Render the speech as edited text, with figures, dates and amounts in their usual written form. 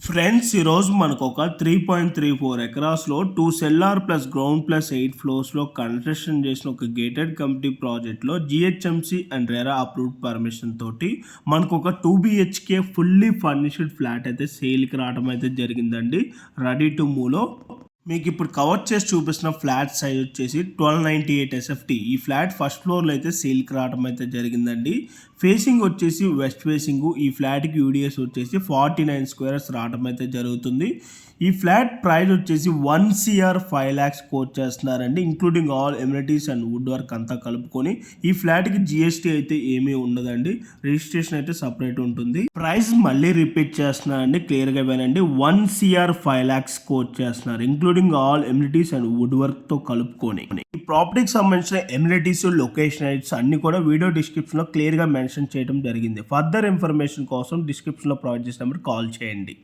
Friends ఈరోజు మనకు ఒక 3.34 ఎకరాస్లో 2 సెల్లార్ ప్లస్ గ్రౌండ్ ప్లస్ 8 ఫ్లోర్స్లో కన్స్ట్రక్షన్ చేసిన ఒక గేటెడ్ కమ్యూనిటీ ప్రాజెక్ట్లో GHMC and RERA approved permission తోటి మనకు ఒక 2 బిహెచ్కే ఫుల్లీ ఫర్నిష్డ్ ఫ్లాట్ అయితే సేల్కి రావడం అయితే జరిగిందండి. రెడీ టు మూవ్లో మీకు ఇప్పుడు కవర్ చేసి చూపిస్తున్న ఫ్లాట్ సైజ్ వచ్చేసి 1298 ఎస్ఎఫ్టీ. ఈ ఫ్లాట్ ఫస్ట్ ఫ్లోర్లో అయితే సేల్కి రావడం అయితే జరిగిందండి. ఫేసింగ్ వచ్చేసి వెస్ట్ ఫేసింగ్. ఈ ఫ్లాట్కి యూడిఎస్ వచ్చేసి 49 స్క్వేర్స్ రావడం అయితే జరుగుతుంది. ఈ ఫ్లాట్ ప్రైస్ వచ్చేసి 1 CR 5 lakhs కోట్ చేస్తున్నారండి, including all amenities and wood work అంతా కలుపుకొని. ఈ ఫ్లాట్కి జిఎస్టీ అయితే ఏమీ ఉండదండి, రిజిస్ట్రేషన్ అయితే సపరేట్ ఉంటుంది. ప్రైస్ మళ్ళీ రిపీట్ చేస్తున్నారండి, క్లియర్గా వినండి. 1 CR 5 lakhs కోట్ చేస్తున్నారు, including all amenities and wood వర్క్తో కలుపుకొని. ఈ ప్రాపర్టీకి సంబంధించిన ఎమ్యూనిటీస్, లొకేషన్ రైట్స్ అన్ని కూడా వీడియో డిస్క్రిప్షన్లో క్లియర్గా మెన్షన్ చేయడం జరిగింది. ఫర్దర్ ఇన్ఫర్మేషన్ కోసం డిస్క్రిప్షన్లో ప్రొవైడ్ చేసిన నెంబర్ కాల్ చేయండి.